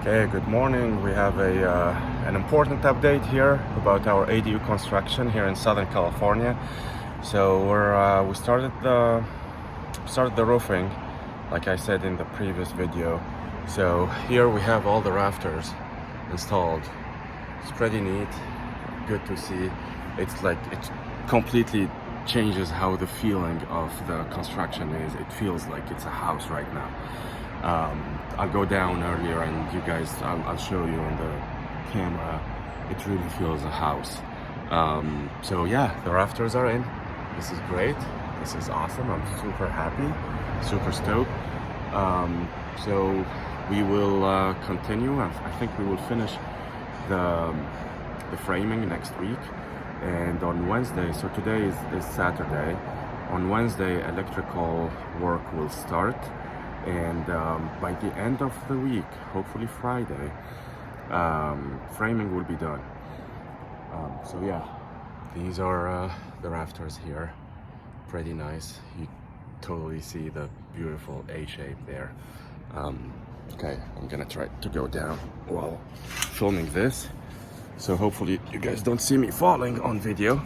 Okay, good morning. We have an important update here about our ADU construction here in Southern California. So we started the roofing, like I said in the previous video. So here we have all the rafters installed. It's pretty neat, good to see. It's like it completely changes how the feeling of the construction is. It feels like it's a house right now. I'll go down earlier and you guys, I'll show you on the camera. It really feels a house. So yeah, the rafters are in. This is great. This is awesome. I'm super happy, super stoked. So we will continue. I think we will finish the framing next week. And on Wednesday, so today is Saturday. On Wednesday, electrical work will start. And by the end of the week, hopefully Friday, framing will be done. So yeah, these are the rafters here. Pretty nice. You totally see the beautiful A shape there. Okay, I'm gonna try to go down while filming this. So hopefully you guys don't see me falling on video.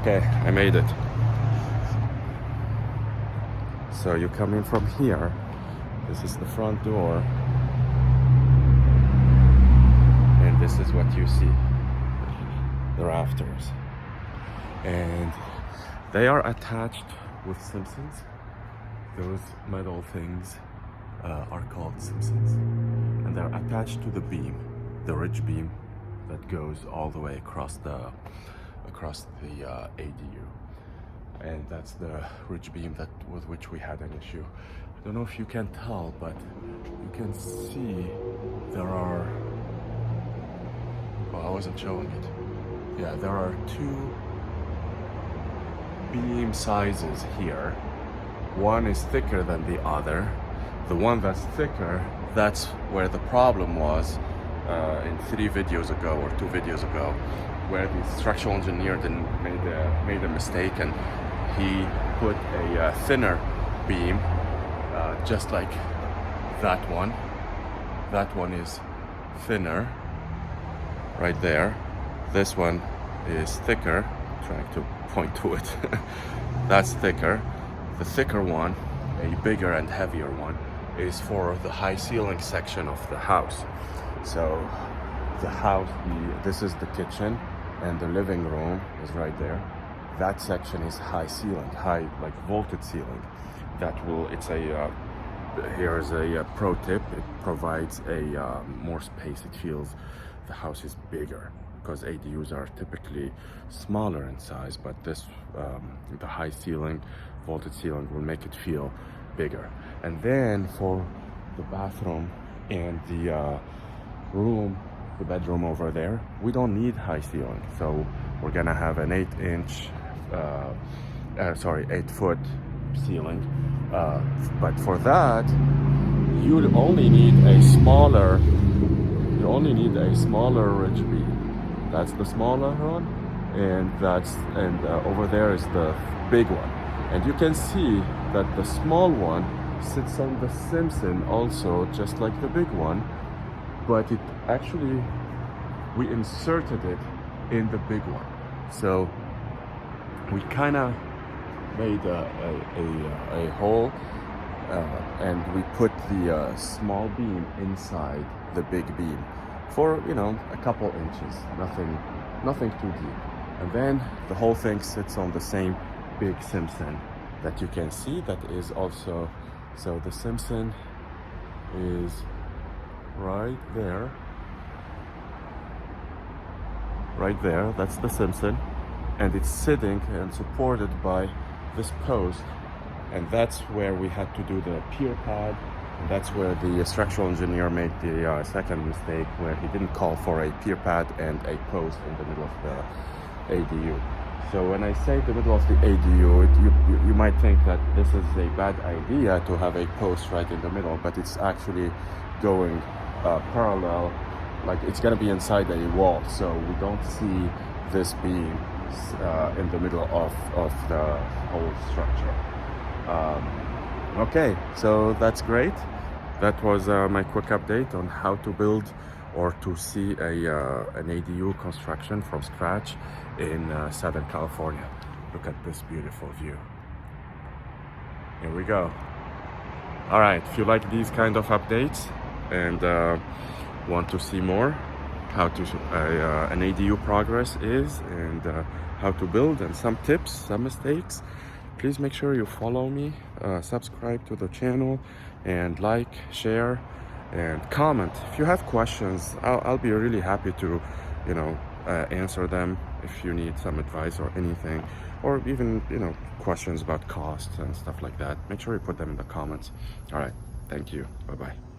Okay, I made it. So you come in from here. This is the front door. And this is what you see. The rafters. And they are attached with Simpsons. Those metal things are called Simpsons. And they're attached to the beam, the ridge beam that goes all the way across the ADU. And that's the ridge beam with which we had an issue. I don't know if you can tell, but you can see there are, well, I wasn't showing it. Yeah, there are two beam sizes here. One is thicker than the other. The one that's thicker, that's where the problem was in 3 videos ago or 2 videos ago, where the structural engineer made a mistake and he put a thinner beam, just like that one. That one is thinner, right there. This one is thicker. I'm trying to point to it. That's thicker. The thicker one, a bigger and heavier one, is for the high ceiling section of the house. So the house, this is the kitchen and the living room is right there. That section is high ceiling, high, like vaulted ceiling. Here's a pro tip. It provides a more space. It feels the house is bigger because ADUs are typically smaller in size, but this, the high ceiling, vaulted ceiling will make it feel bigger. And then for the bathroom and the room, the bedroom over there, we don't need high ceiling. So we're gonna have an 8-foot ceiling. But for that, you only need a smaller ridge beam. That's the smaller one, and over there is the big one. And you can see that the small one sits on the Simpson also, just like the big one, but it actually, we inserted it in the big one. So we kind of made a hole and we put the small beam inside the big beam for, a couple inches, nothing too deep. And then the whole thing sits on the same big Simpson that you can see. That is also, so the Simpson is right there. Right there, that's the Simpson. And it's sitting and supported by this post. And that's where we had to do the pier pad. And that's where the structural engineer made the second mistake, where he didn't call for a pier pad and a post in the middle of the ADU. So when I say the middle of the ADU, you might think that this is a bad idea to have a post right in the middle, but it's actually going parallel, like it's gonna be inside a wall, so we don't see this beam in the middle of the whole structure. Okay, so that's great. That was my quick update on how to build or to see an ADU construction from scratch in Southern California. Look at this beautiful view. Here we go. All right, if you like these kind of updates and want to see more, how to an ADU progress is and how to build and some tips, some mistakes, please make sure you follow me, subscribe to the channel, and like, share, and comment. If you have questions, I'll be really happy to, answer them if you need some advice or anything, or even, questions about costs and stuff like that. Make sure you put them in the comments. All right, thank you. Bye-bye.